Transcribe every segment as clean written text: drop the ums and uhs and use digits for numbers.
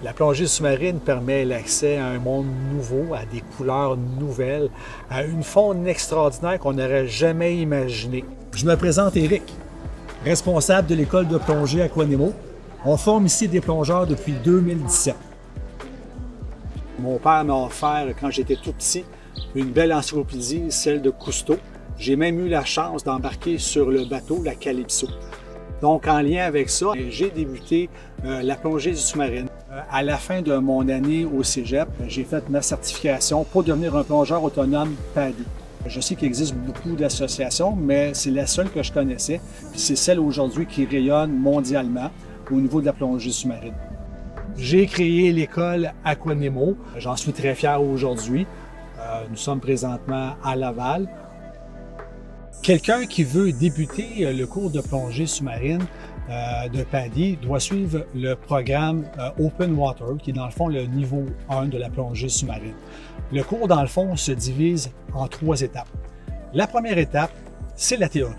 La plongée sous-marine permet l'accès à un monde nouveau, à des couleurs nouvelles, à une faune extraordinaire qu'on n'aurait jamais imaginée. Je me présente Éric, responsable de l'école de plongée Aquanemo. On forme ici des plongeurs depuis 2017. Mon père m'a offert, quand j'étais tout petit, une belle encyclopédie, celle de Cousteau. J'ai même eu la chance d'embarquer sur le bateau, la Calypso. Donc, en lien avec ça, j'ai débuté la plongée sous-marine. À la fin de mon année au Cégep, j'ai fait ma certification pour devenir un plongeur autonome PADI. Je sais qu'il existe beaucoup d'associations, mais c'est la seule que je connaissais. Puis c'est celle aujourd'hui qui rayonne mondialement au niveau de la plongée sous-marine. J'ai créé l'école Aquanemo. J'en suis très fier aujourd'hui. Nous sommes présentement à Laval. Quelqu'un qui veut débuter le cours de plongée sous-marine de PADI doit suivre le programme Open Water, qui est dans le fond le niveau 1 de la plongée sous-marine. Le cours, dans le fond, se divise en 3 étapes. La première étape, c'est la théorie.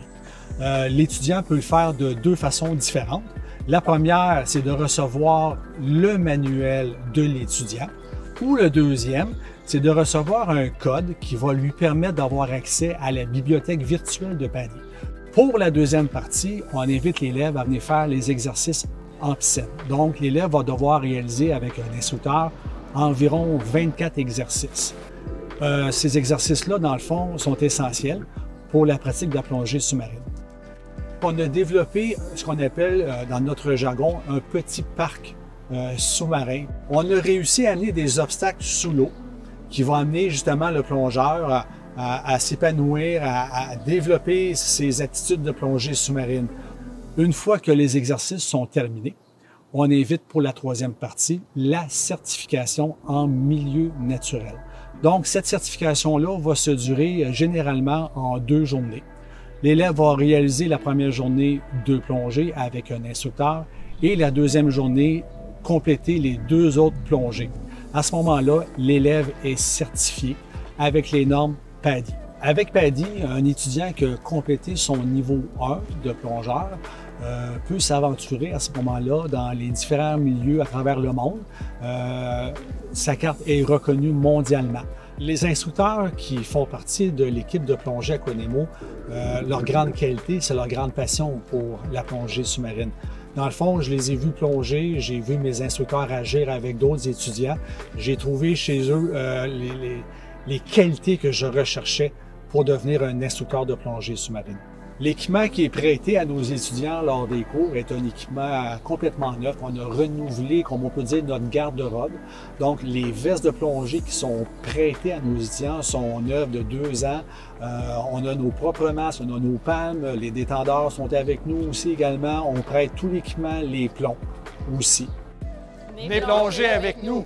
L'étudiant peut le faire de 2 façons différentes. La première, c'est de recevoir le manuel de l'étudiant. Ou le deuxième, c'est de recevoir un code qui va lui permettre d'avoir accès à la bibliothèque virtuelle de PADI. Pour la deuxième partie, on invite l'élève à venir faire les exercices en piscine. Donc, l'élève va devoir réaliser avec un instructeur environ 24 exercices. Ces exercices-là, dans le fond, sont essentiels pour la pratique de la plongée sous-marine. On a développé ce qu'on appelle, dans notre jargon, un petit parc sous-marin. On a réussi à amener des obstacles sous l'eau qui vont amener justement le plongeur à s'épanouir, à développer ses attitudes de plongée sous-marine. Une fois que les exercices sont terminés, on invite pour la troisième partie la certification en milieu naturel. Donc, cette certification-là va se durer généralement en 2 journées. L'élève va réaliser la première journée 2 plongées avec un instructeur et la deuxième journée compléter les 2 autres plongées. À ce moment-là, l'élève est certifié avec les normes PADI. Avec PADI, un étudiant qui a complété son niveau 1 de plongeur peut s'aventurer à ce moment-là dans les différents milieux à travers le monde. Sa carte est reconnue mondialement. Les instructeurs qui font partie de l'équipe de plongée Aquanemo, leur grande qualité, c'est leur grande passion pour la plongée sous-marine. Dans le fond, je les ai vus plonger, j'ai vu mes instructeurs agir avec d'autres étudiants. J'ai trouvé chez eux les qualités que je recherchais pour devenir un instructeur de plongée sous-marine. L'équipement qui est prêté à nos étudiants lors des cours est un équipement complètement neuf. On a renouvelé, comme on peut dire, notre garde-robe. Donc, les vestes de plongée qui sont prêtées à nos étudiants sont neuves de 2 ans. On a nos propres masques, on a nos palmes, les détendeurs sont avec nous aussi également. On prête tout l'équipement, les plombs aussi. Venez plonger avec nous!